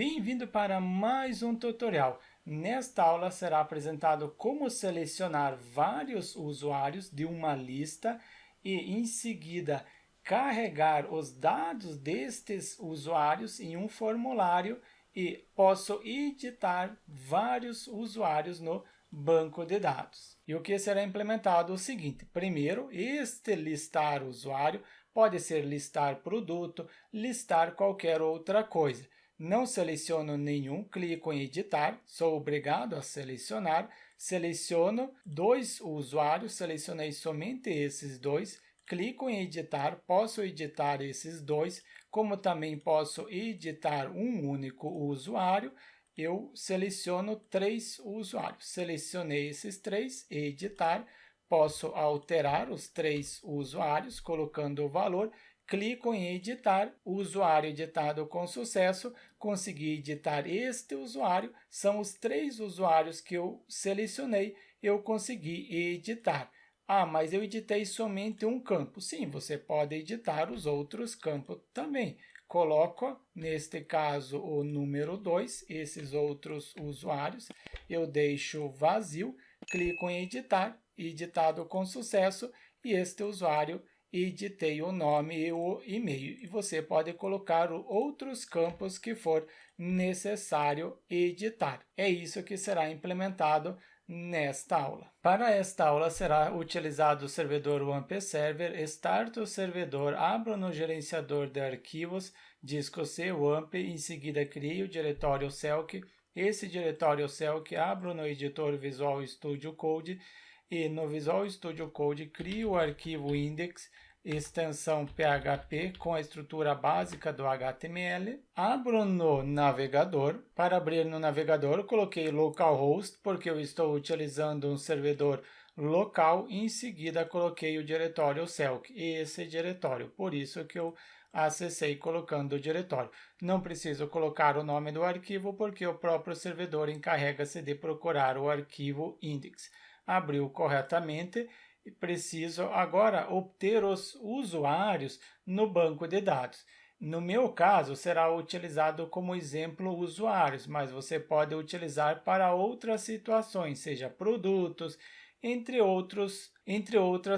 Bem-vindo para mais um tutorial. Nesta aula será apresentado como selecionar vários usuários de uma lista e, em seguida, carregar os dados destes usuários em um formulário e posso editar vários usuários no banco de dados. E o que será implementado é o seguinte: primeiro, este listar usuário pode ser listar produto, listar qualquer outra coisa. Não seleciono nenhum, clico em editar, sou obrigado a selecionar, seleciono dois usuários, selecionei somente esses dois, clico em editar, posso editar esses dois, como também posso editar um único usuário. Eu seleciono três usuários, selecionei esses três, editar, posso alterar os três usuários colocando o valor, clico em editar, o usuário editado com sucesso, consegui editar este usuário, são os três usuários que eu selecionei, eu consegui editar. Ah, mas eu editei somente um campo. Sim, você pode editar os outros campos também. Coloco, neste caso, o número 2, esses outros usuários, eu deixo vazio, clico em editar, editado com sucesso, e este usuário editei o nome e o e-mail. E você pode colocar outros campos que for necessário editar. É isso que será implementado nesta aula. Para esta aula será utilizado o servidor OneP Server, start o servidor, abro no gerenciador de arquivos, disco C, WAMP, em seguida crio o diretório Celc, esse diretório Celc abro no editor Visual Studio Code e no Visual Studio Code crio o arquivo index, extensão PHP com a estrutura básica do HTML. Abro no navegador. Para abrir no navegador, coloquei localhost, porque eu estou utilizando um servidor local. Em seguida, coloquei o diretório Celc, esse diretório. Por isso que eu acessei colocando o diretório. Não preciso colocar o nome do arquivo, porque o próprio servidor encarrega-se de procurar o arquivo index. Abriu corretamente. Preciso agora obter os usuários no banco de dados. No meu caso, será utilizado como exemplo usuários, mas você pode utilizar para outras situações, seja produtos, entre outras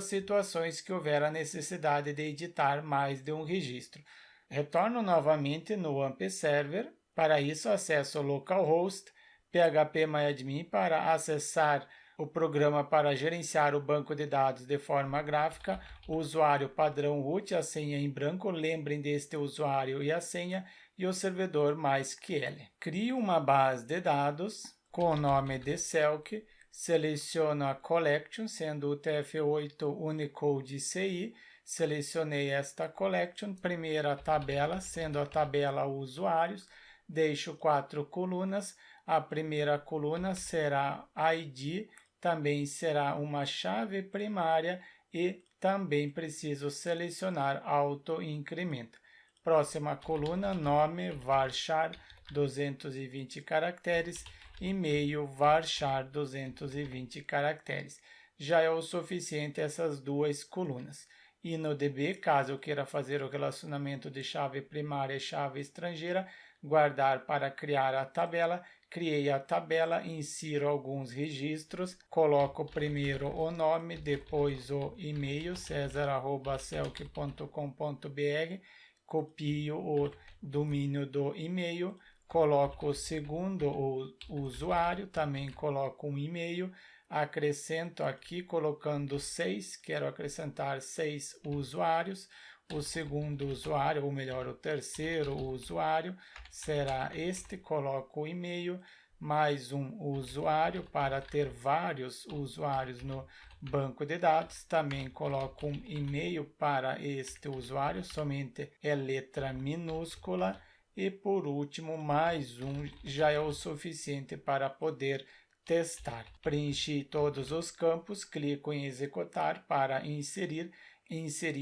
situações que houver a necessidade de editar mais de um registro. Retorno novamente no AMP Server. Para isso, acesso localhost, phpMyAdmin para acessar o programa para gerenciar o banco de dados de forma gráfica, o usuário padrão root, a senha em branco, lembrem deste usuário e a senha, e o servidor MySQL. Crio uma base de dados com o nome de Celc, seleciono a collection, sendo o TF8 Unicode CI, selecionei esta collection, primeira tabela, sendo a tabela usuários, deixo 4 colunas, a primeira coluna será ID, também será uma chave primária e também preciso selecionar auto-incremento. Próxima coluna, nome varchar 220 caracteres, e-mail varchar 220 caracteres. Já é o suficiente essas duas colunas. E no DB, caso eu queira fazer o relacionamento de chave primária e chave estrangeira, guardar para criar a tabela, criei a tabela, insiro alguns registros, coloco primeiro o nome, depois o e-mail, cesar@celc.com.br, copio o domínio do e-mail, coloco o segundo o usuário, também coloco um e-mail, acrescento aqui colocando 6, quero acrescentar 6 usuários, o segundo usuário, ou melhor, o terceiro usuário será este, coloco o e-mail, mais um usuário para ter vários usuários no banco de dados, também coloco um e-mail para este usuário, somente é letra minúscula, e por último mais um já é o suficiente para poder testar. Preenchi todos os campos, clico em executar para inserir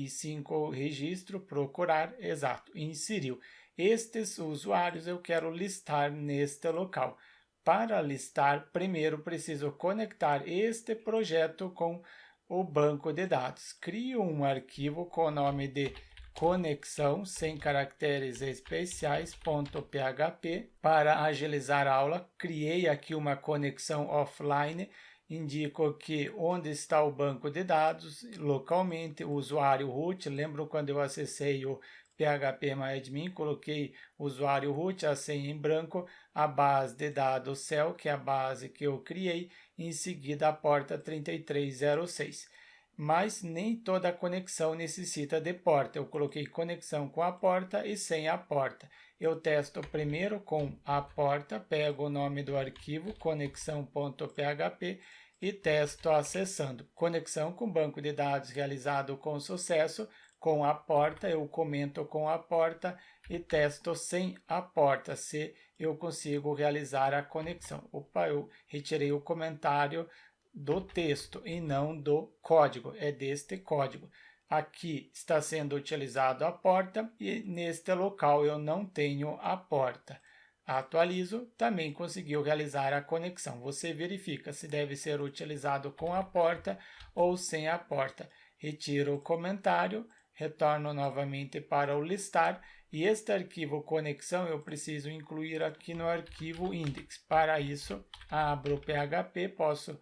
5 registro, procurar, exato, inseriu. Estes usuários eu quero listar neste local. Para listar, primeiro preciso conectar este projeto com o banco de dados. Crio um arquivo com o nome de conexão sem caracteres especiais .php. Para agilizar a aula, criei aqui uma conexão offline. Indico que onde está o banco de dados, localmente, o usuário root. Lembro quando eu acessei o phpMyAdmin, coloquei o usuário root, a senha em branco, a base de dados cell, que é a base que eu criei, em seguida a porta 3306. Mas nem toda conexão necessita de porta. Eu coloquei conexão com a porta e sem a porta. Eu testo primeiro com a porta, pego o nome do arquivo, conexão.php, e testo acessando. Conexão com banco de dados realizado com sucesso. Com a porta, eu comento com a porta e testo sem a porta, se eu consigo realizar a conexão. Opa, eu retirei o comentário do texto e não do código, é deste código. Aqui está sendo utilizado a porta e neste local eu não tenho a porta. Atualizo, também conseguiu realizar a conexão. Você verifica se deve ser utilizado com a porta ou sem a porta. Retiro o comentário, retorno novamente para o listar e este arquivo conexão eu preciso incluir aqui no arquivo index. Para isso, abro o PHP, posso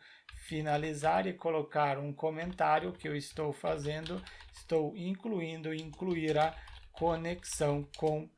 finalizar e colocar um comentário que eu estou fazendo, estou incluir a conexão com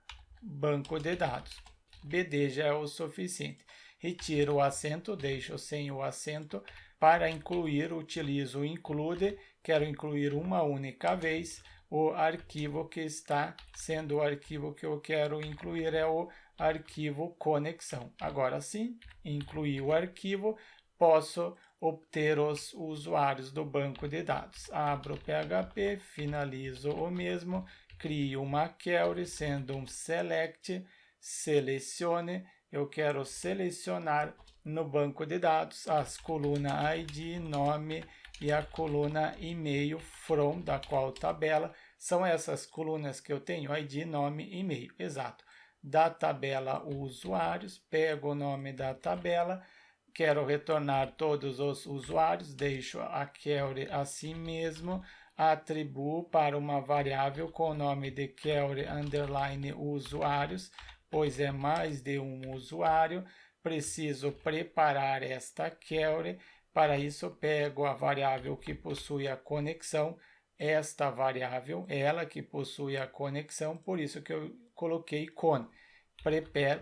banco de dados. BD já é o suficiente. Retiro o acento, deixo sem o acento. Para incluir, utilizo o include, quero incluir uma única vez. O arquivo que está sendo o arquivo que eu quero incluir é o arquivo conexão. Agora sim, incluí o arquivo, posso obter os usuários do banco de dados. Abro o PHP, finalizo o mesmo, crio uma query sendo um select, selecione, eu quero selecionar no banco de dados as colunas ID, nome e a coluna e-mail from, da qual tabela. São essas colunas que eu tenho, ID, nome e e-mail, exato. Da tabela usuários, pego o nome da tabela, quero retornar todos os usuários, deixo a query assim mesmo, atribuo para uma variável com o nome de query underline usuários, pois é mais de um usuário. Preciso preparar esta query. Para isso, pego a variável que possui a conexão, esta variável, ela que possui a conexão, por isso que eu coloquei con.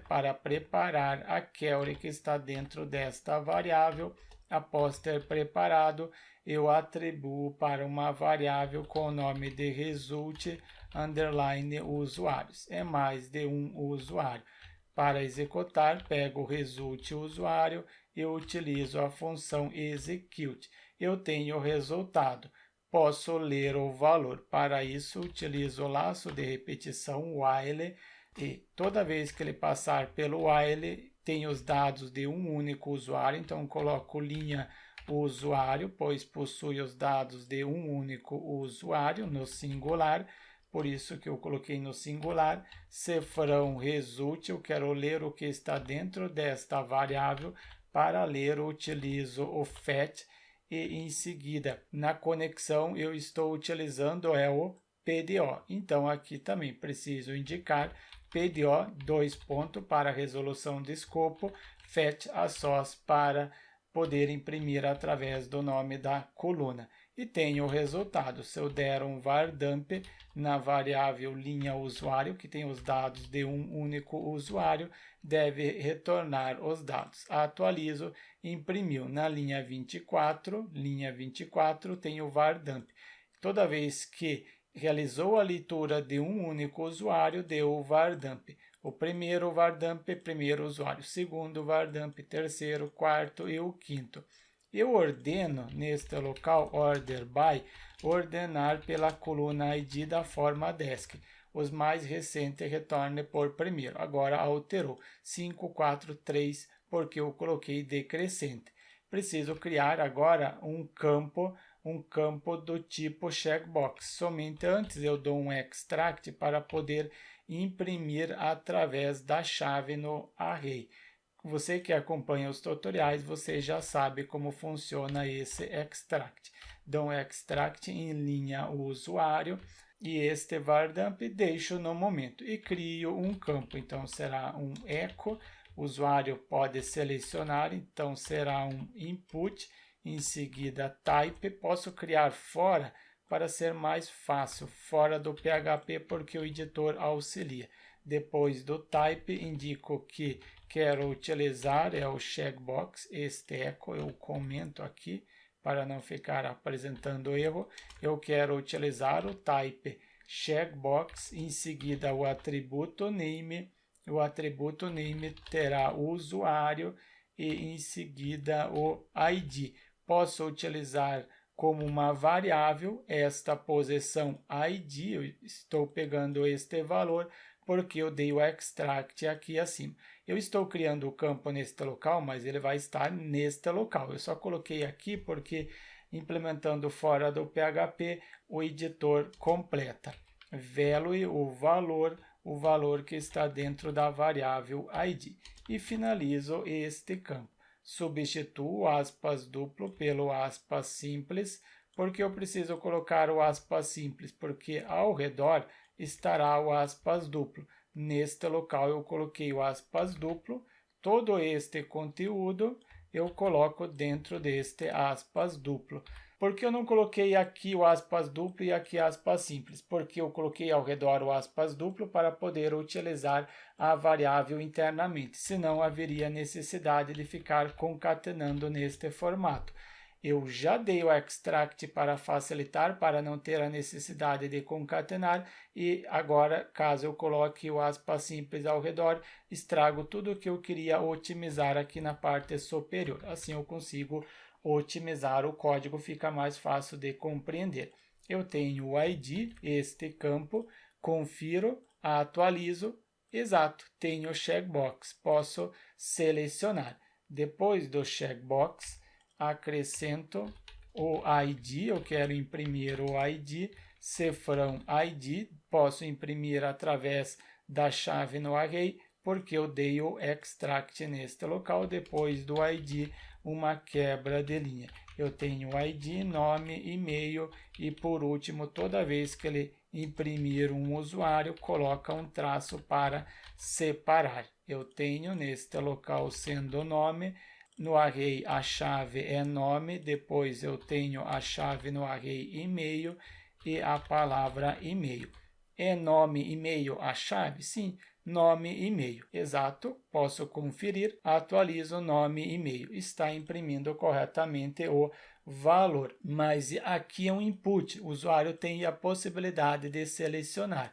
Para preparar a query que está dentro desta variável. Após ter preparado, eu atribuo para uma variável com o nome de result underline usuários. É mais de um usuário. Para executar, pego o result usuário e utilizo a função execute. Eu tenho o resultado. Posso ler o valor. Para isso, utilizo o laço de repetição while e toda vez que ele passar pelo while, tem os dados de um único usuário. Então, coloco linha usuário, pois possui os dados de um único usuário no singular. Por isso que eu coloquei no singular. Cifrão result, eu quero ler o que está dentro desta variável. Para ler, eu utilizo o fetch e em seguida, na conexão, eu estou utilizando o PDO. Então, aqui também preciso indicar PDO, dois pontos, para resolução de escopo, fetch a source para poder imprimir através do nome da coluna. E tenho o resultado. Se eu der um var dump na variável linha usuário, que tem os dados de um único usuário, deve retornar os dados. Atualizo, imprimiu. Na linha 24, tem o var dump. Toda vez que realizou a leitura de um único usuário, deu o var dump. O primeiro var dump, primeiro usuário. Segundo var dump, terceiro, quarto e o quinto. Eu ordeno neste local, order by, ordenar pela coluna ID da forma desk. Os mais recentes retorne por primeiro. Agora alterou 5, 4, 3, porque eu coloquei decrescente. Preciso criar agora um campo do tipo checkbox. Somente antes eu dou um extract para poder imprimir através da chave no array. Você que acompanha os tutoriais, você já sabe como funciona esse extract. Dou um extract em linha usuário, e este var_dump deixo no momento e crio um campo. Então será um echo, o usuário pode selecionar, então será um input, em seguida type, posso criar fora para ser mais fácil, fora do PHP, porque o editor auxilia. Depois do type, indico que quero utilizar o checkbox, este echo, eu comento aqui, para não ficar apresentando erro, eu quero utilizar o type checkbox, em seguida o atributo name terá o usuário e em seguida o ID. Posso utilizar como uma variável esta posição ID, eu estou pegando este valor porque eu dei o extract aqui acima. Eu estou criando o campo neste local, mas ele vai estar neste local. Eu só coloquei aqui porque implementando fora do PHP, o editor completa. Value, o valor que está dentro da variável ID. E finalizo este campo. Substituo o aspas duplo pelo aspas simples, porque eu preciso colocar o aspas simples, porque ao redor estará o aspas duplo. Neste local eu coloquei o aspas duplo, todo este conteúdo eu coloco dentro deste aspas duplo. Por que eu não coloquei aqui o aspas duplo e aqui aspas simples? Porque eu coloquei ao redor o aspas duplo para poder utilizar a variável internamente, senão haveria necessidade de ficar concatenando neste formato. Eu já dei o extract para facilitar, para não ter a necessidade de concatenar, e agora, caso eu coloque o aspas simples ao redor, estrago tudo o que eu queria otimizar aqui na parte superior. Assim eu consigo otimizar o código, fica mais fácil de compreender. Eu tenho o ID, este campo, confiro, atualizo, exato, tenho o checkbox, posso selecionar. Depois do checkbox, acrescento o ID, eu quero imprimir o ID, cifrão ID, posso imprimir através da chave no array, porque eu dei o extract neste local, depois do ID, uma quebra de linha. Eu tenho ID, nome, e-mail e, por último, toda vez que ele imprimir um usuário, coloca um traço para separar. Eu tenho neste local sendo nome, no array a chave é nome, depois eu tenho a chave no array e-mail e a palavra e-mail. É nome, e-mail a chave? Sim, nome e e-mail. Exato, posso conferir, atualizo nome e e-mail. Está imprimindo corretamente o valor. Mas aqui é um input, o usuário tem a possibilidade de selecionar.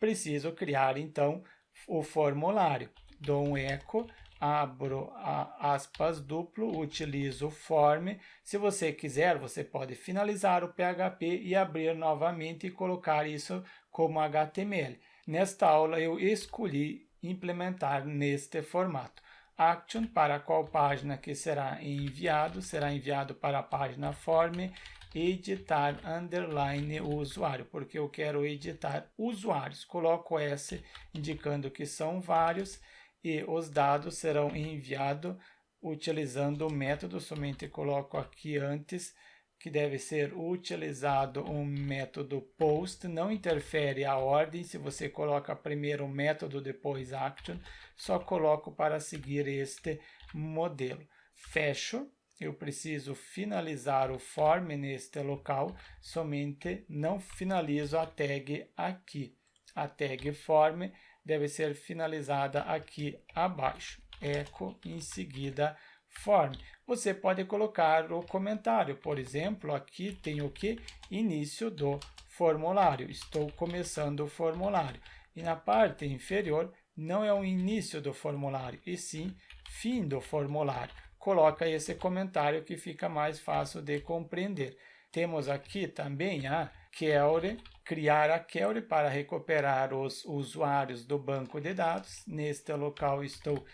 Preciso criar, então, o formulário. Dou um echo, abro aspas duplo, utilizo form. Se você quiser, você pode finalizar o PHP e abrir novamente e colocar isso como HTML. Nesta aula eu escolhi implementar neste formato. Action, para qual página que será enviado para a página form, editar underline o usuário, porque eu quero editar usuários. Coloco S indicando que são vários e os dados serão enviados utilizando o método, somente coloco aqui antes que deve ser utilizado um método post, não interfere a ordem, se você coloca primeiro o método, depois action, só coloco para seguir este modelo. Fecho, eu preciso finalizar o form neste local, somente não finalizo a tag aqui. A tag form deve ser finalizada aqui abaixo. Echo, em seguida, form. Você pode colocar o comentário, por exemplo, aqui tem o que? Início do formulário. Estou começando o formulário. E na parte inferior não é o início do formulário, e sim fim do formulário. Coloca esse comentário que fica mais fácil de compreender. Temos aqui também a query, criar a query para recuperar os usuários do banco de dados. Neste local estou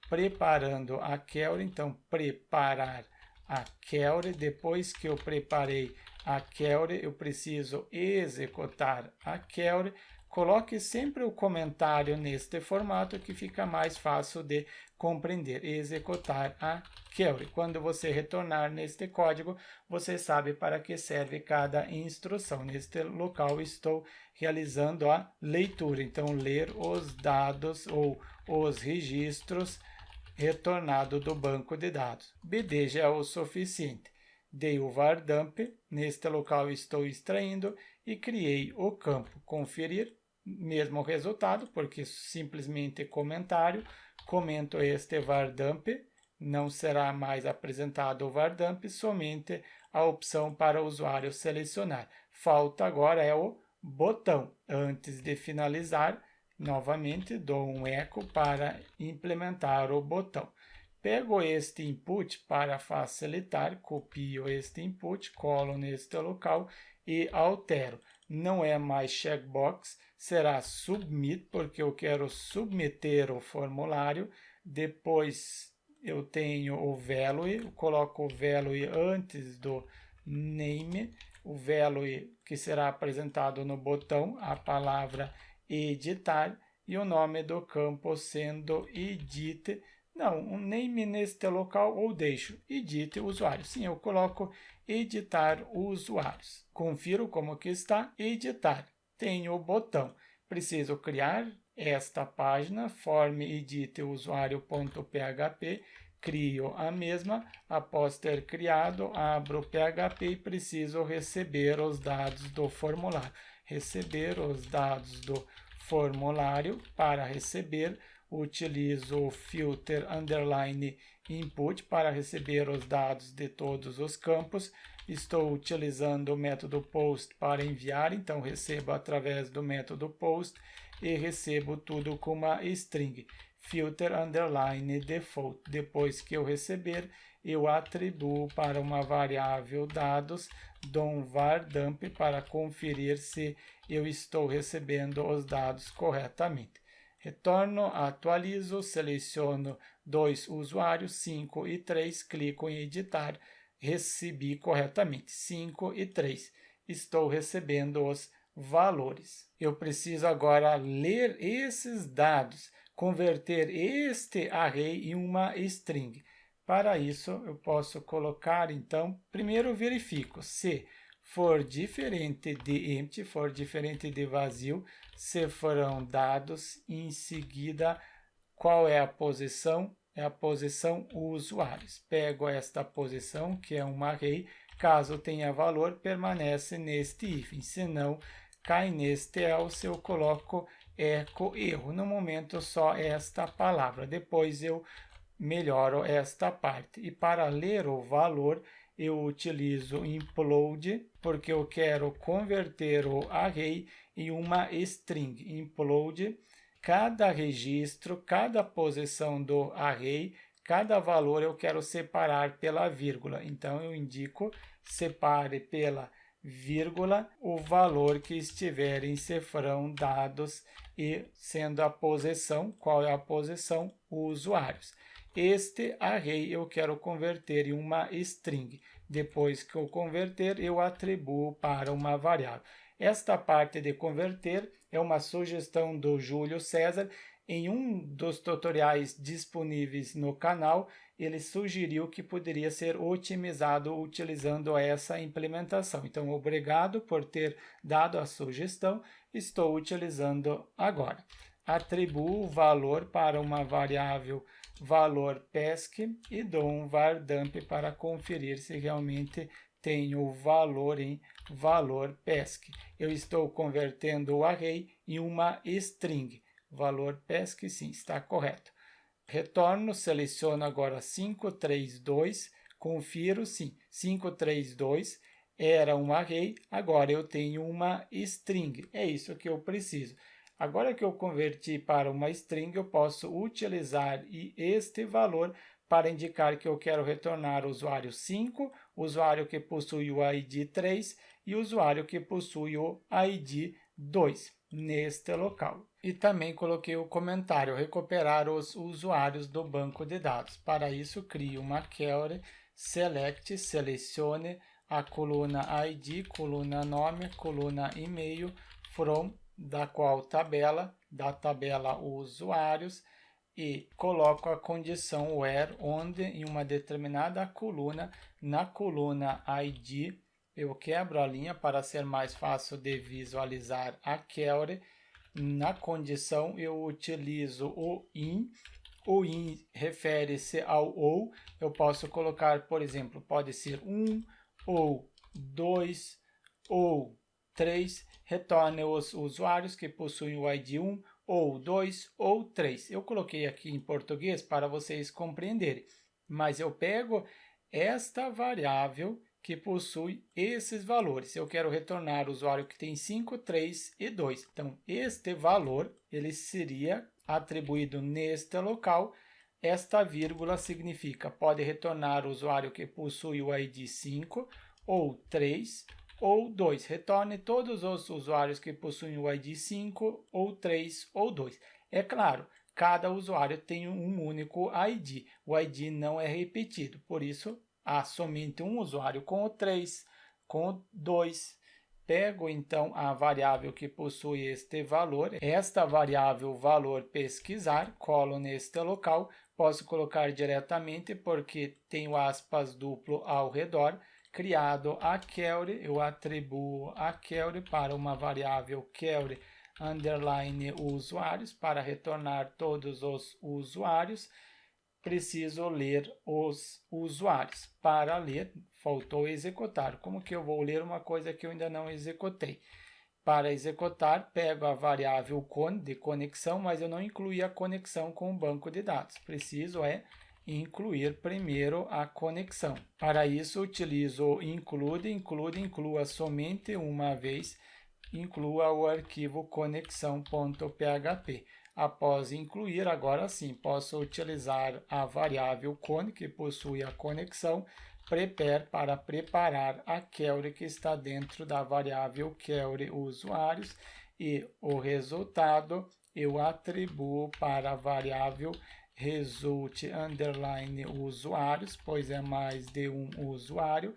preparando a query, então preparar a query. Depois que eu preparei a query, eu preciso executar a query. coloque sempre o comentário neste formato que fica mais fácil de compreender e executar a query. Quando você retornar neste código, você sabe para que serve cada instrução. Neste local estou realizando a leitura, então ler os dados ou os registros retornado do banco de dados. BD já é o suficiente. Dei o var dump, neste local estou extraindo e criei o campo conferir, mesmo resultado, porque simplesmente comentário, comento este var dump, não será mais apresentado o var dump, somente a opção para o usuário selecionar. Falta agora é o botão. Antes de finalizar, novamente dou um eco para implementar o botão. Pego este input para facilitar, copio este input, colo neste local e altero. Não é mais checkbox, será submit, porque eu quero submeter o formulário. Depois eu tenho o value, eu coloco o value antes do name, o value que será apresentado no botão, a palavra editar, e o nome do campo sendo edit. Não, um name neste local ou deixo edit usuário. Sim, eu coloco editar usuários. Confiro como que está, editar. Tenho o botão. Preciso criar esta página, form edit usuário.php. Crio a mesma. Após ter criado, abro o PHP e preciso receber os dados do formulário. Receber os dados do formulário. Para receber, utilizo o filter underline input para receber os dados de todos os campos. Estou utilizando o método post para enviar, então recebo através do método post e recebo tudo com uma string. Filter underline default. Depois que eu receber, eu atribuo para uma variável dados, dou um var dump para conferir se eu estou recebendo os dados corretamente. Retorno, atualizo, seleciono 2 usuários, 5 e 3, clico em editar, recebi corretamente 5 e 3. Estou recebendo os valores. Eu preciso agora ler esses dados, converter este array em uma string. Para isso, eu posso colocar, então, primeiro verifico se for diferente de empty, for diferente de vazio, se foram dados, em seguida, qual é a posição? É a posição usuários. Pego esta posição, que é um array, caso tenha valor, permanece neste hífen, se não, cai neste else, eu coloco eco erro. No momento, só esta palavra, depois eu melhoro esta parte. E para ler o valor, eu utilizo implode, porque eu quero converter o array em uma string. Implode, cada registro, cada posição do array, cada valor eu quero separar pela vírgula. Então, eu indico separe pela vírgula o valor que estiver em cifrão dados e sendo a posição, qual é a posição? Usuários. Este array eu quero converter em uma string. Depois que eu converter, eu atribuo para uma variável. Esta parte de converter é uma sugestão do Júlio César. Em um dos tutoriais disponíveis no canal, ele sugeriu que poderia ser otimizado utilizando essa implementação. Então, obrigado por ter dado a sugestão. Estou utilizando agora. Atribuo valor para uma variável valor pesc e dou um var dump para conferir se realmente tenho o valor em valor pesc. Eu estou convertendo o array em uma string. Valor pesc, sim, está correto. Retorno, seleciono agora 532, confiro, sim, 532 era um array, agora eu tenho uma string. É isso que eu preciso. Agora que eu converti para uma string, eu posso utilizar este valor para indicar que eu quero retornar o usuário 5, usuário que possui o ID 3 e usuário que possui o ID 2 neste local. E também coloquei o comentário, recuperar os usuários do banco de dados. Para isso, crio uma query, select, selecione a coluna ID, coluna nome, coluna e-mail, from da qual tabela, da tabela usuários, e coloco a condição where, onde em uma determinada coluna, na coluna ID, eu quebro a linha para ser mais fácil de visualizar a query. Na condição eu utilizo o in. O in refere-se ao ou. Eu posso colocar, por exemplo, pode ser 1 ou 2 ou 3. Retorne os usuários que possuem o ID 1 ou 2 ou 3. Eu coloquei aqui em português para vocês compreenderem, mas eu pego esta variável que possui esses valores. Eu quero retornar o usuário que tem 5, 3 e 2. Então, este valor ele seria atribuído neste local. Esta vírgula significa pode retornar o usuário que possui o ID 5 ou 3 ou 2. Retorne todos os usuários que possuem o ID 5 ou 3 ou 2. É claro, cada usuário tem um único ID. O ID não é repetido, por isso há somente um usuário com o 3, com o 2. Pego então a variável que possui este valor, esta variável valor pesquisar, colo neste local, posso colocar diretamente porque tenho aspas duplo ao redor. Criado a query, eu atribuo a query para uma variável query underline usuários para retornar todos os usuários. Preciso ler os usuários. Para ler, faltou executar. Como que eu vou ler uma coisa que eu ainda não executei? Para executar, pego a variável con de conexão, mas eu não incluí a conexão com o banco de dados. Preciso incluir primeiro a conexão. Para isso, utilizo o include, inclua somente uma vez, inclua o arquivo conexão.php. Após incluir, agora sim, posso utilizar a variável con, que possui a conexão, prepare para preparar a query que está dentro da variável query usuários, e o resultado eu atribuo para a variável result underline usuários, pois é mais de um usuário.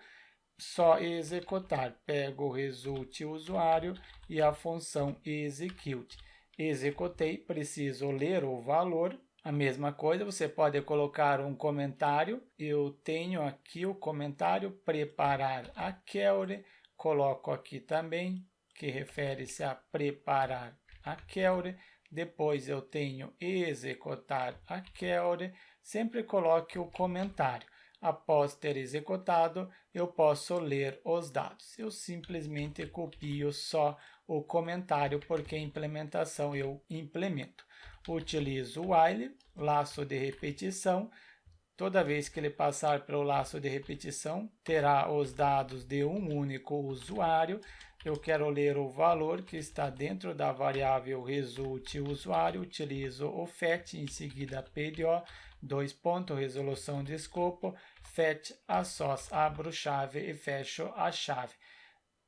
Só executar, pego o result usuário e a função execute. Executei, preciso ler o valor. A mesma coisa, você pode colocar um comentário. Eu tenho aqui o comentário, preparar a query. Coloco aqui também, que refere-se a preparar a query. Depois eu tenho executar a query. Sempre coloque o comentário. Após ter executado, eu posso ler os dados. Eu simplesmente copio só o comentário, porque a implementação eu implemento. Utilizo o while, laço de repetição. Toda vez que ele passar pelo laço de repetição, terá os dados de um único usuário. Eu quero ler o valor que está dentro da variável result usuário, utilizo o fetch, em seguida PDO, resolução de escopo, fetch a source, abro chave e fecho a chave.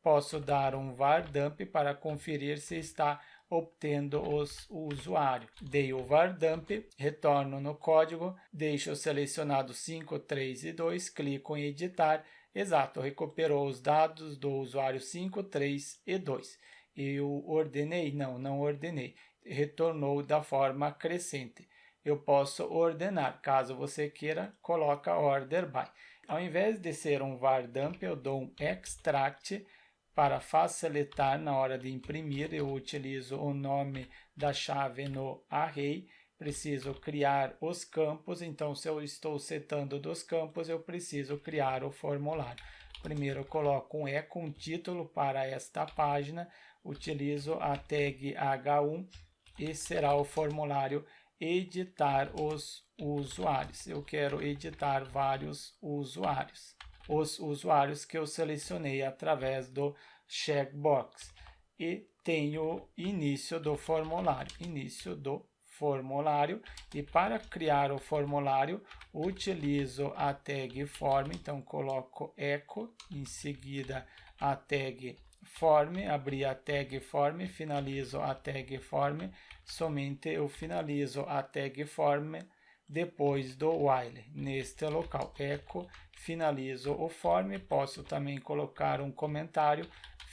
Posso dar um var dump para conferir se está obtendo o usuário. Dei o var dump, retorno no código, deixo selecionado 5, 3 e 2, clico em editar. Exato, recuperou os dados do usuário 5, 3 e 2. Eu ordenei? Não ordenei. Retornou da forma crescente. Eu posso ordenar. Caso você queira, coloca order by. Ao invés de ser um var dump, eu dou um extract. Para facilitar na hora de imprimir, eu utilizo o nome da chave no array. Preciso criar os campos, então se eu estou setando dos campos, eu preciso criar o formulário. Primeiro eu coloco um E com título para esta página, utilizo a tag H1 e será o formulário editar os usuários. Eu quero editar vários usuários. Os usuários que eu selecionei através do checkbox. E tenho início do formulário. E para criar o formulário, utilizo a tag form, então coloco echo, em seguida a tag form, abri a tag form, finalizo a tag form, somente eu finalizo a tag form depois do while, neste local, echo, finalizo o form, posso também colocar um comentário,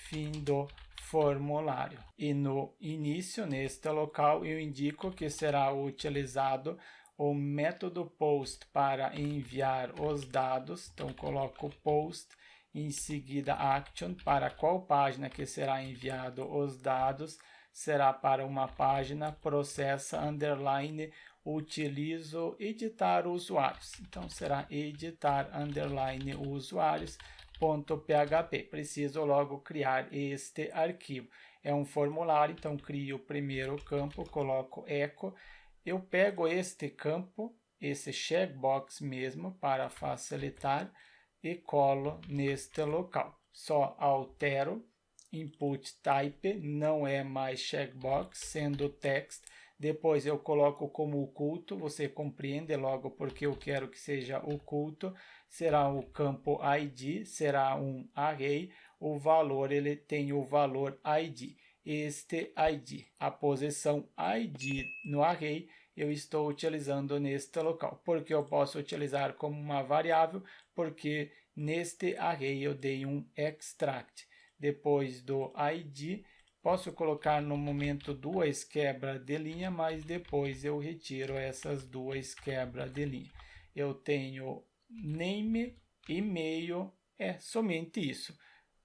fim do formulário. E no início, neste local, eu indico que será utilizado o método post para enviar os dados, então coloco post, em seguida action, para qual página que será enviado os dados, será para uma página, processa, underline, utilizo editar usuários. Então, será editar, underline, usuários, .php. Preciso logo criar este arquivo. É um formulário, então crio o primeiro campo, coloco echo. Eu pego este campo, esse checkbox mesmo, para facilitar, e colo neste local. Só altero, input type, não é mais checkbox, sendo text. Depois eu coloco como oculto, você compreende logo porque eu quero que seja oculto. Será o campo ID, será um array, o valor, ele tem o valor ID. Este ID, a posição ID no array, eu estou utilizando neste local. Porque eu posso utilizar como uma variável, porque neste array eu dei um extract. Depois do ID, posso colocar no momento 2 quebra de linha, mas depois eu retiro essas 2 quebra de linha. Eu tenho name, e-mail, é somente isso.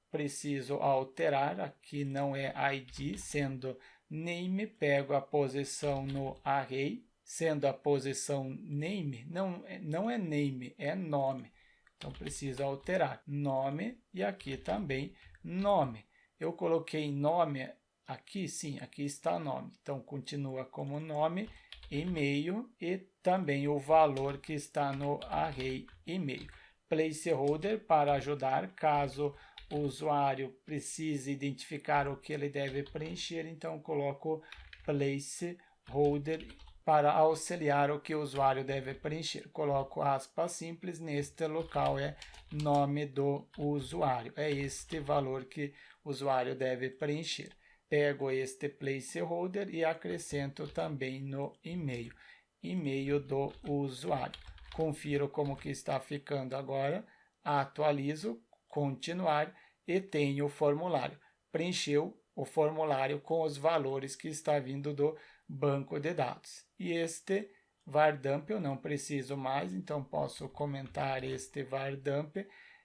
Preciso alterar, aqui não é ID, sendo name, pego a posição no array, sendo a posição name, não é name, é nome. Então, preciso alterar nome e aqui também nome. Eu coloquei nome aqui, sim, aqui está nome. Então, continua como nome, e-mail e também o valor que está no array e-mail. Placeholder para ajudar caso o usuário precise identificar o que ele deve preencher. Então, coloco placeholder para auxiliar o que o usuário deve preencher. Coloco aspas simples, neste local é nome do usuário. É este valor que o usuário deve preencher. Pego este placeholder e acrescento também no e-mail. E-mail do usuário. Confiro como que está ficando agora. Atualizo, continuar e tenho o formulário. Preencheu o formulário com os valores que está vindo do banco de dados. E este vardump eu não preciso mais, então posso comentar este vardump.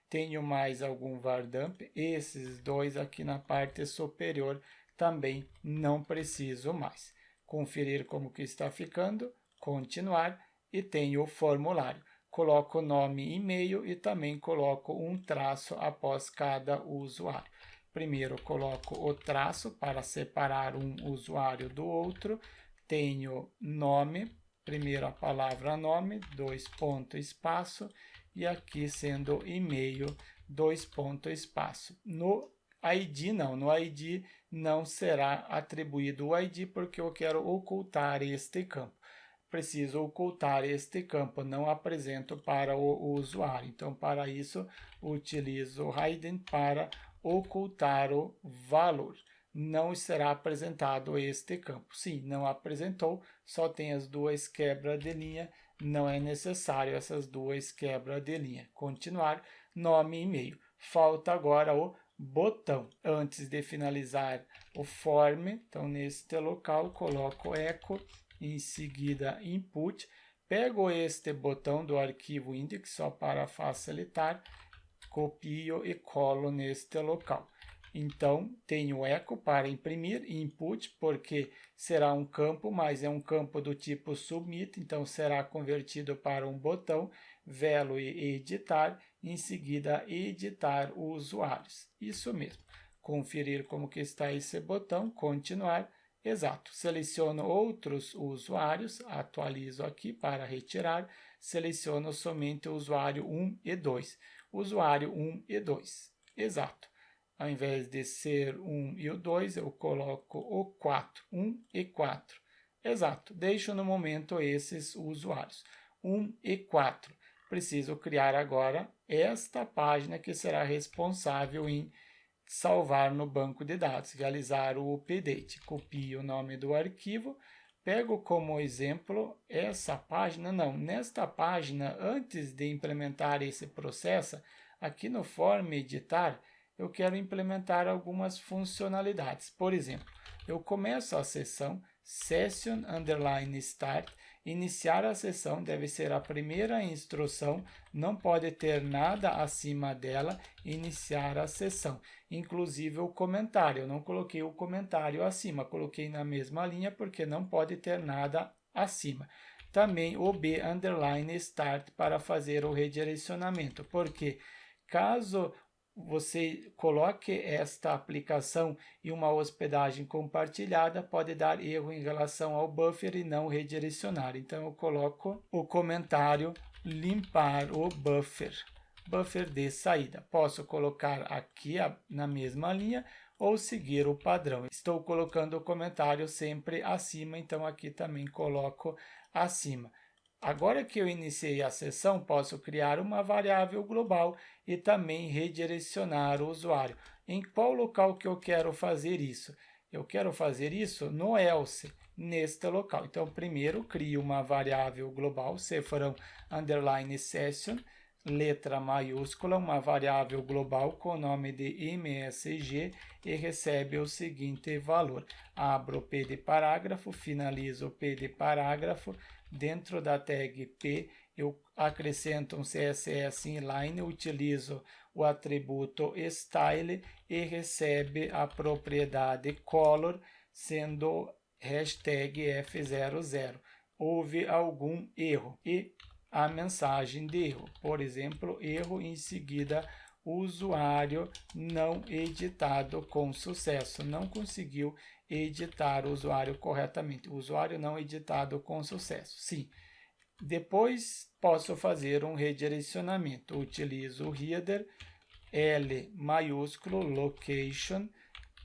Tenho mais algum vardump, esses dois aqui na parte superior também não preciso mais. Conferir como que está ficando, continuar e tenho o formulário. Coloco nome e e-mail e também coloco um traço após cada usuário. Primeiro coloco o traço para separar um usuário do outro. Tenho nome, primeiro a palavra nome, 2 pontos espaço, e aqui sendo e-mail, 2 pontos espaço. No ID no ID não será atribuído o ID porque eu quero ocultar este campo. Preciso ocultar este campo, não apresento para o usuário. Então, para isso, utilizo hidden para ocultar o valor. Não será apresentado este campo. Sim, não apresentou, só tem as 2 quebras de linha, não é necessário essas 2 quebras de linha. Continuar, nome e e-mail. Falta agora o botão. Antes de finalizar o form, então neste local, coloco echo, em seguida input, pego este botão do arquivo index só para facilitar, copio e colo neste local. Então, tenho echo para imprimir, input, porque será um campo, mas é um campo do tipo submit, então será convertido para um botão, velo e editar, em seguida editar usuários. Isso mesmo. Conferir como que está esse botão, continuar. Exato, seleciono outros usuários, atualizo aqui para retirar, seleciono somente o usuário 1 e 2. Usuário 1 e 2, exato. Ao invés de ser 1 e o 2, eu coloco o 4, 1 e 4. Exato, deixo no momento esses usuários, 1 e 4. Preciso criar agora esta página que será responsável em salvar no banco de dados, realizar o update. Copio o nome do arquivo, pego como exemplo essa página, não, nesta página, antes de implementar esse processo, aqui no Form Editar, eu quero implementar algumas funcionalidades. Por exemplo, eu começo a sessão, Session _ Start, iniciar a sessão deve ser a primeira instrução, não pode ter nada acima dela, iniciar a sessão. Inclusive o comentário, eu não coloquei o comentário acima, coloquei na mesma linha porque não pode ter nada acima. Também o B _ Start para fazer o redirecionamento, porque caso você coloque esta aplicação em uma hospedagem compartilhada, pode dar erro em relação ao buffer e não redirecionar. Então, eu coloco o comentário limpar o buffer de saída. Posso colocar aqui na mesma linha ou seguir o padrão. Estou colocando o comentário sempre acima, então aqui também coloco acima. Agora que eu iniciei a sessão, posso criar uma variável global e também redirecionar o usuário. Em qual local que eu quero fazer isso? Eu quero fazer isso no else, neste local. Então, primeiro, crio uma variável global, cifrão _session, letra maiúscula, uma variável global com o nome de MSG e recebe o seguinte valor. Abro o P de parágrafo, finalizo o P de parágrafo. Dentro da tag P, eu acrescento um CSS inline, utilizo o atributo style e recebe a propriedade color, sendo hashtag F00. Houve algum erro e a mensagem de erro, por exemplo, erro em seguida, usuário não editado com sucesso, não conseguiu editar o usuário corretamente, usuário não editado com sucesso, sim. Depois posso fazer um redirecionamento, utilizo o header, L maiúsculo, location,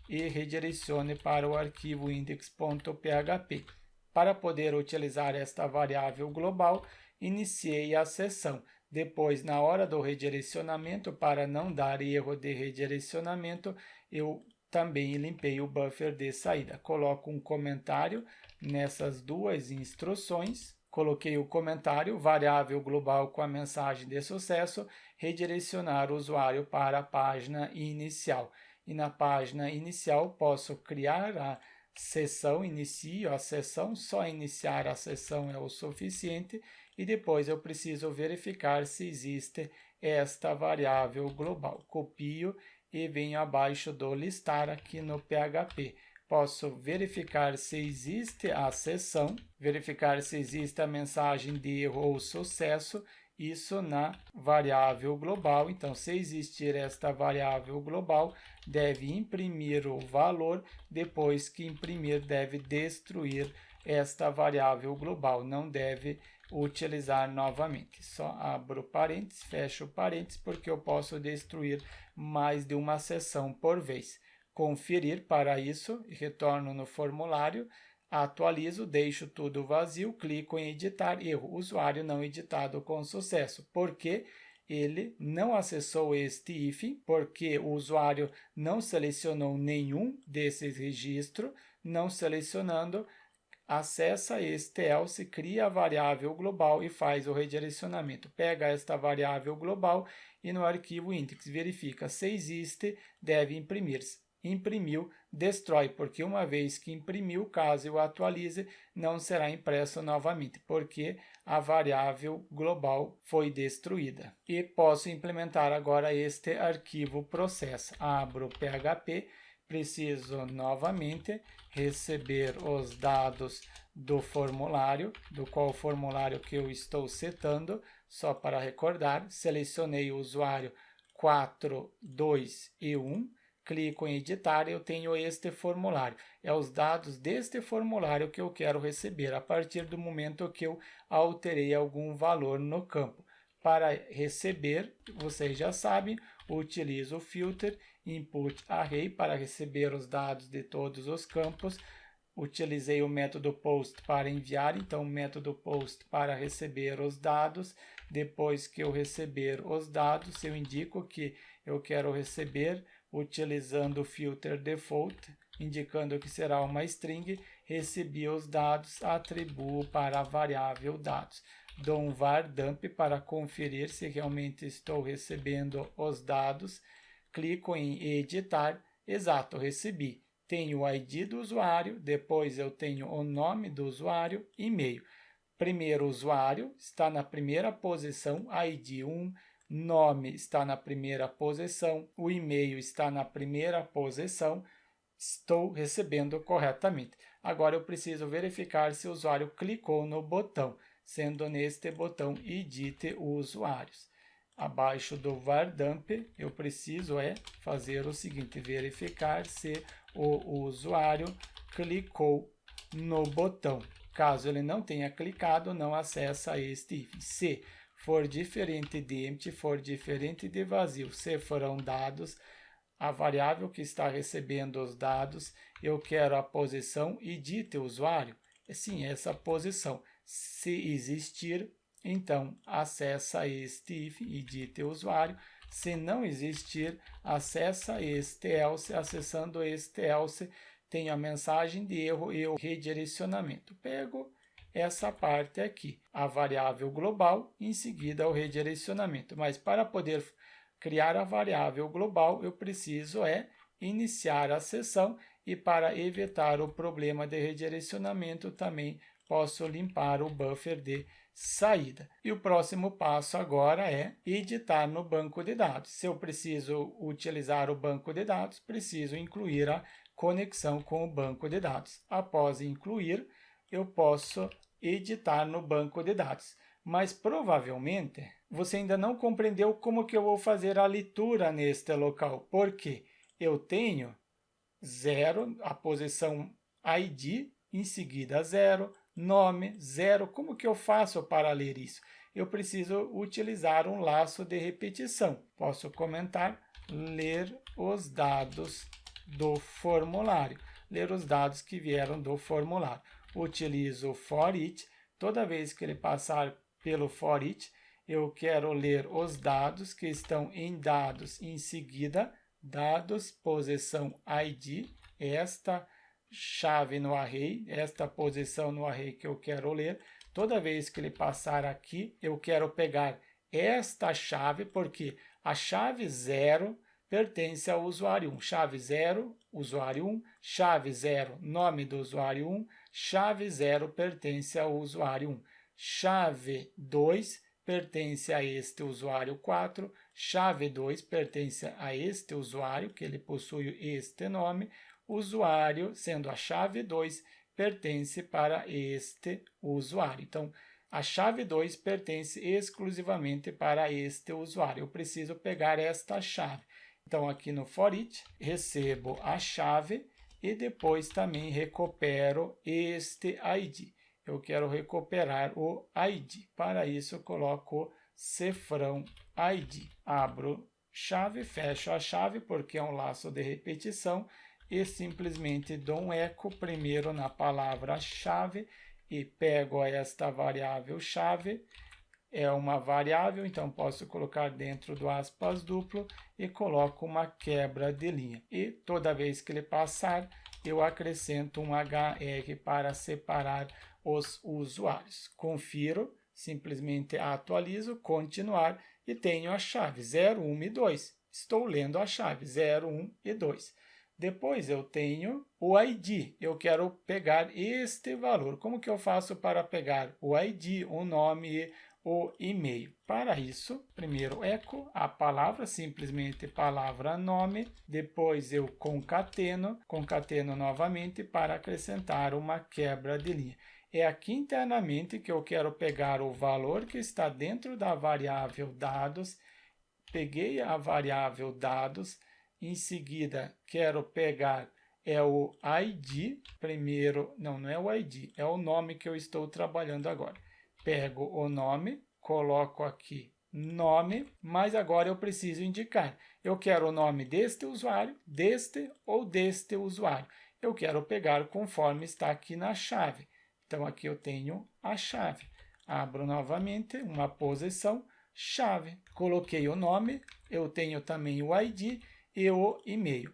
e redirecione para o arquivo index.php. Para poder utilizar esta variável global, iniciei a sessão. Depois, na hora do redirecionamento, para não dar erro de redirecionamento, eu também limpei o buffer de saída. Coloco um comentário nessas duas instruções. Coloquei o comentário, variável global com a mensagem de sucesso, redirecionar o usuário para a página inicial. E na página inicial posso criar a sessão, inicio a sessão, só iniciar a sessão é o suficiente e depois eu preciso verificar se existe esta variável global. Copio e venho abaixo do listar aqui no PHP. Posso verificar se existe a sessão, verificar se existe a mensagem de erro ou sucesso, isso na variável global. Então, se existir esta variável global, deve imprimir o valor, depois que imprimir, deve destruir esta variável global, não deve utilizar novamente. Só abro parênteses, fecho parênteses, porque eu posso destruir mais de uma seção por vez. Conferir para isso, retorno no formulário, atualizo, deixo tudo vazio, clico em editar, erro, usuário não editado com sucesso, porque ele não acessou este hífen, porque o usuário não selecionou nenhum desses registros, não selecionando, acessa este else, cria a variável global e faz o redirecionamento. Pega esta variável global e no arquivo index verifica se existe, deve imprimir-se. Imprimiu, destrói, porque uma vez que imprimiu, caso eu atualize, não será impresso novamente, porque a variável global foi destruída. E posso implementar agora este arquivo process. Abro o PHP, preciso novamente receber os dados do formulário, do qual formulário que eu estou setando, só para recordar, selecionei o usuário 4, 2 e 1, clico em editar e eu tenho este formulário. É os dados deste formulário que eu quero receber a partir do momento que eu alterei algum valor no campo. Para receber, vocês já sabem, utilizo o filter input array para receber os dados de todos os campos. Utilizei o método post para enviar, então o método post para receber os dados. Depois que eu receber os dados, eu indico que eu quero receber utilizando o filter default, indicando que será uma string, recebi os dados, atribuo para a variável dados. Dou um var dump para conferir se realmente estou recebendo os dados. Clico em editar. Exato, recebi. Tenho o ID do usuário, depois eu tenho o nome do usuário, e-mail. Primeiro usuário está na primeira posição, ID 1, nome está na primeira posição, o e-mail está na primeira posição, estou recebendo corretamente. Agora eu preciso verificar se o usuário clicou no botão, sendo neste botão edite usuários. Abaixo do var dump, eu preciso fazer o seguinte, verificar se o usuário clicou no botão. Caso ele não tenha clicado, não acessa este if. Se for diferente de empty, for diferente de vazio, se foram dados, a variável que está recebendo os dados, eu quero a posição edite usuário. Sim, essa posição. Se existir, então acessa este if, edite usuário. Se não existir, acessa este else. Acessando este else, tenho a mensagem de erro e o redirecionamento. Pego essa parte aqui, a variável global, em seguida o redirecionamento. Mas para poder criar a variável global, eu preciso iniciar a sessão e para evitar o problema de redirecionamento também posso limpar o buffer de saída. E o próximo passo agora é editar no banco de dados. Se eu preciso utilizar o banco de dados, preciso incluir a conexão com o banco de dados. Após incluir, eu posso editar no banco de dados. Mas provavelmente você ainda não compreendeu como que eu vou fazer a leitura neste local, porque eu tenho 0, a posição ID, em seguida 0, nome 0. Como que eu faço para ler isso? Eu preciso utilizar um laço de repetição. Posso comentar, ler os dados do formulário. Ler os dados que vieram do formulário. Utilizo o for each. Toda vez que ele passar pelo for each, eu quero ler os dados que estão em dados, em seguida, dados, posição ID, esta chave no array, esta posição no array que eu quero ler. Toda vez que ele passar aqui, eu quero pegar esta chave, porque a chave 0 pertence ao usuário 1. Chave 0, usuário 1, chave 0, nome do usuário 1, chave 0 pertence ao usuário 1. Chave 2 pertence a este usuário 4, chave 2 pertence a este usuário, que ele possui este nome, usuário, sendo a chave 2, pertence para este usuário. Então, a chave 2 pertence exclusivamente para este usuário. Eu preciso pegar esta chave. Então, aqui no for each, recebo a chave e depois também recupero este ID. Eu quero recuperar o ID. Para isso, eu coloco cifrão ID. Abro chave, fecho a chave, porque é um laço de repetição, e simplesmente dou um eco primeiro na palavra chave e pego esta variável chave. É uma variável, então posso colocar dentro do aspas duplo e coloco uma quebra de linha. E toda vez que ele passar, eu acrescento um HR para separar os usuários. Confiro, simplesmente atualizo, continuar e tenho a chave 0, 1 e 2. Estou lendo a chave 0, 1 e 2. Depois eu tenho o ID. Eu quero pegar este valor. Como que eu faço para pegar o ID, o nome e o e-mail? Para isso, primeiro eco a palavra, simplesmente palavra nome, depois eu concateno novamente para acrescentar uma quebra de linha. É aqui internamente que eu quero pegar o valor que está dentro da variável dados, peguei a variável dados, em seguida quero pegar o ID, primeiro, não é o ID, é o nome que eu estou trabalhando agora. Pego o nome, coloco aqui nome, mas agora eu preciso indicar. Eu quero o nome deste usuário, deste ou deste usuário. Eu quero pegar conforme está aqui na chave. Então, aqui eu tenho a chave. Abro novamente uma posição, chave. Coloquei o nome, eu tenho também o ID e o e-mail.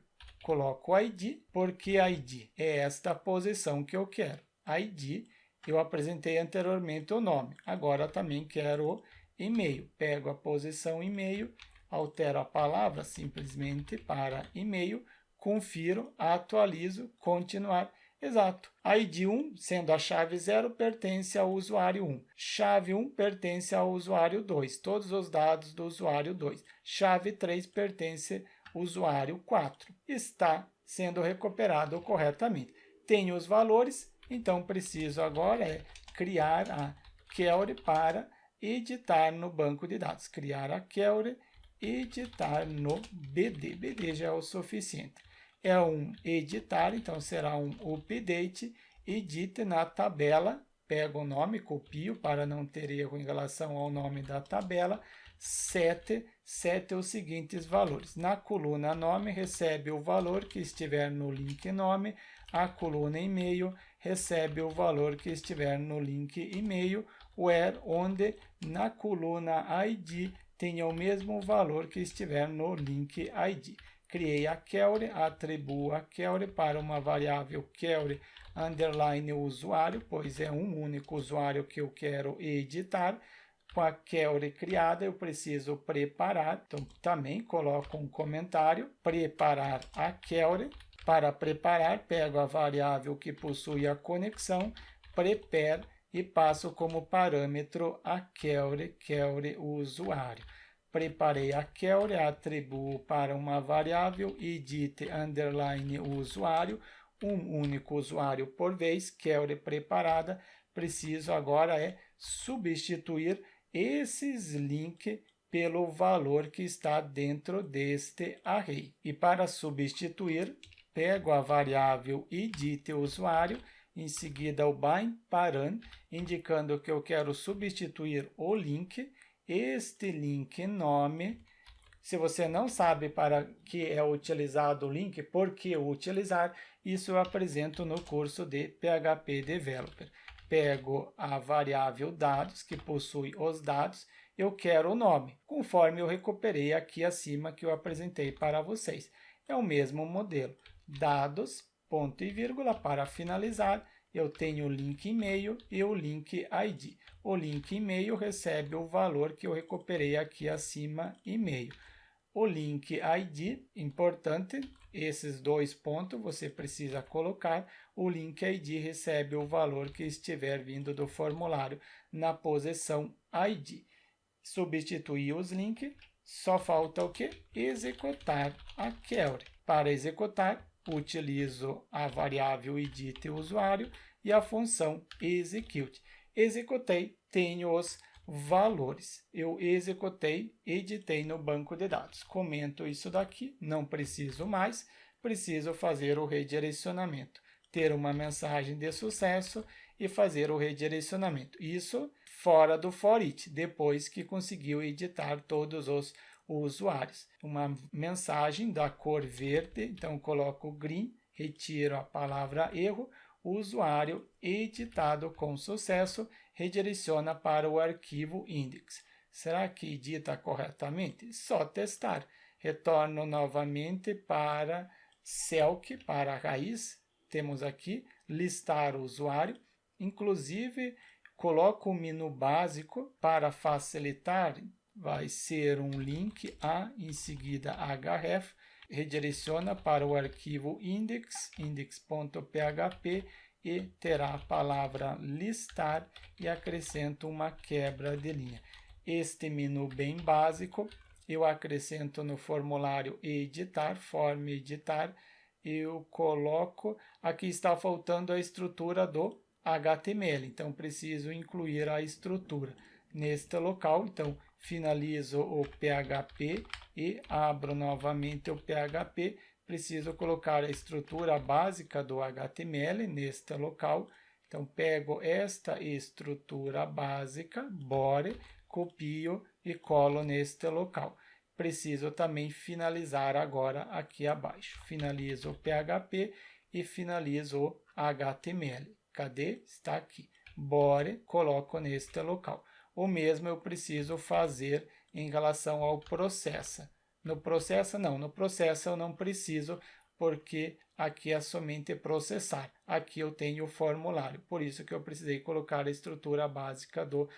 coloco ID, porque ID é esta posição que eu quero. ID, eu apresentei anteriormente o nome, agora também quero o e-mail. Pego a posição e-mail, altero a palavra simplesmente para e-mail, confiro, atualizo, continuar. Exato. ID 1, sendo a chave 0, pertence ao usuário 1. Chave 1 pertence ao usuário 2. Todos os dados do usuário 2. Chave 3 pertence ao usuário 4. Está sendo recuperado corretamente. Tenho os valores, então preciso agora criar a query para editar no banco de dados. Criar a query, editar no BD. BD já é o suficiente. É um editar, então será um update, edite na tabela, pego o nome, copio para não ter erro em relação ao nome da tabela, set os seguintes valores. Na coluna nome, recebe o valor que estiver no link nome, a coluna e-mail recebe o valor que estiver no link e-mail, where, onde na coluna ID tenha o mesmo valor que estiver no link ID. Criei a query, atribuo a query para uma variável query underline usuário, pois é um único usuário que eu quero editar. Com a query criada, eu preciso preparar, então também coloco um comentário, preparar a query. Para preparar, pego a variável que possui a conexão, prepare e passo como parâmetro a query usuário. Preparei a query, atribuo para uma variável edit underline usuário, um único usuário por vez, query preparada. Preciso agora substituir esses links pelo valor que está dentro deste array. E para substituir, pego a variável edit usuário, em seguida o bind param, indicando que eu quero substituir o link. Este link nome, se você não sabe para que é utilizado o link, por que utilizar, isso eu apresento no curso de PHP Developer. Pego a variável dados, que possui os dados, eu quero o nome, conforme eu recuperei aqui acima que eu apresentei para vocês. É o mesmo modelo, dados, ponto e vírgula, para finalizar, eu tenho o link e-mail e o link ID. O link e-mail recebe o valor que eu recuperei aqui acima, e-mail. O link ID, importante, esses dois pontos você precisa colocar. O link ID recebe o valor que estiver vindo do formulário na posição ID. Substituir os links, só falta o quê? Executar a query. Para executar, utilizo a variável edit usuário e a função execute. Executei, tenho os valores. Eu executei, editei no banco de dados. Comento isso daqui, não preciso mais, preciso fazer o redirecionamento. Ter uma mensagem de sucesso e fazer o redirecionamento. Isso fora do for each, depois que conseguiu editar todos os usuários. Uma mensagem da cor verde, então coloco green, retiro a palavra erro, o usuário editado com sucesso redireciona para o arquivo index. Será que edita corretamente? Só testar. Retorno novamente para Selk, para a raiz. Temos aqui listar o usuário. Inclusive, coloco o menu básico para facilitar. Vai ser um link a, em seguida href, redireciona para o arquivo index, index.php, e terá a palavra listar e acrescento uma quebra de linha. Este menu bem básico, eu acrescento no formulário editar, form editar, eu coloco, aqui está faltando a estrutura do HTML, então preciso incluir a estrutura neste local. Então finalizo o PHP e abro novamente o PHP. Preciso colocar a estrutura básica do HTML neste local. Então pego esta estrutura básica, body, copio e colo neste local. Preciso também finalizar agora aqui abaixo. Finalizo o PHP e finalizo o HTML. Cadê? Está aqui. Body, coloco neste local. O mesmo eu preciso fazer em relação ao processo. No processo eu não preciso porque aqui é somente processar. Aqui eu tenho o formulário, por isso que eu precisei colocar a estrutura básica do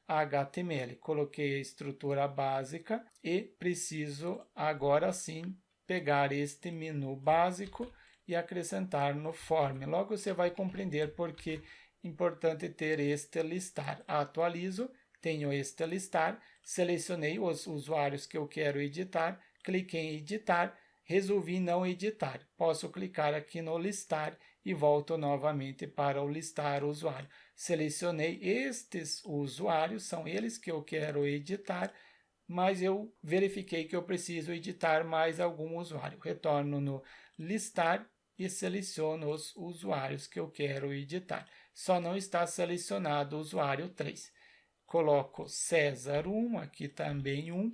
HTML. Coloquei a estrutura básica e preciso agora sim pegar este menu básico e acrescentar no form. Logo você vai compreender porque é importante ter este listar. Atualizo, tenho este listar, selecionei os usuários que eu quero editar, cliquei em editar, resolvi não editar. Posso clicar aqui no listar e volto novamente para o listar usuário. Selecionei estes usuários, são eles que eu quero editar, mas eu verifiquei que eu preciso editar mais algum usuário. Retorno no listar e seleciono os usuários que eu quero editar. Só não está selecionado o usuário 3. Coloco César 1, aqui também 1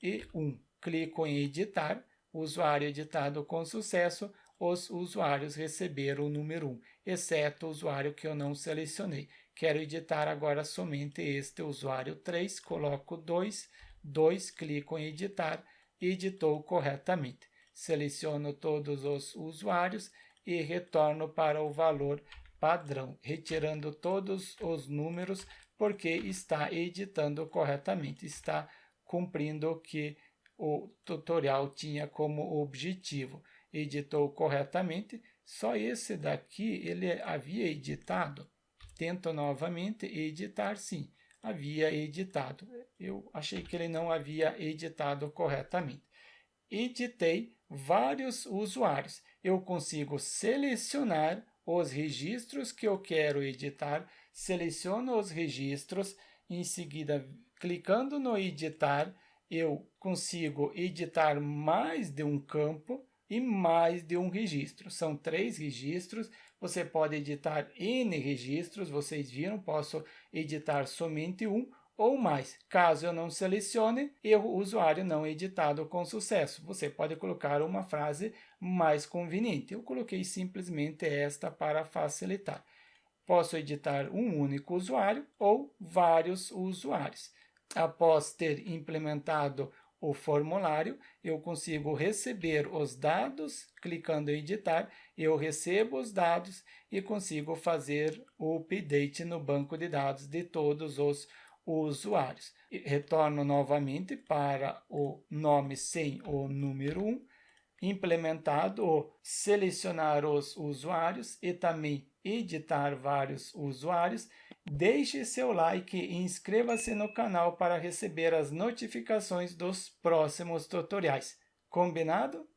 e 1. Clico em editar, usuário editado com sucesso, os usuários receberam o número 1, exceto o usuário que eu não selecionei. Quero editar agora somente este usuário 3, coloco 2, clico em editar, editou corretamente. Seleciono todos os usuários e retorno para o valor padrão, retirando todos os números porque está editando corretamente, está cumprindo o que o tutorial tinha como objetivo. Editou corretamente, só esse daqui ele havia editado. Tento novamente editar, sim, havia editado. Eu achei que ele não havia editado corretamente. Editei vários usuários. Eu consigo selecionar os registros que eu quero editar, seleciono os registros, em seguida, clicando no editar, eu consigo editar mais de um campo e mais de um registro. São 3 registros, você pode editar N registros, vocês viram, posso editar somente um ou mais. Caso eu não selecione, erro usuário não editado com sucesso. Você pode colocar uma frase mais conveniente. Eu coloquei simplesmente esta para facilitar. Posso editar um único usuário ou vários usuários. Após ter implementado o formulário, eu consigo receber os dados, clicando em editar, eu recebo os dados e consigo fazer o update no banco de dados de todos os usuários. Retorno novamente para o nome sem o número 1, implementado o selecionar os usuários e também editar vários usuários. Deixe seu like e inscreva-se no canal para receber as notificações dos próximos tutoriais. Combinado?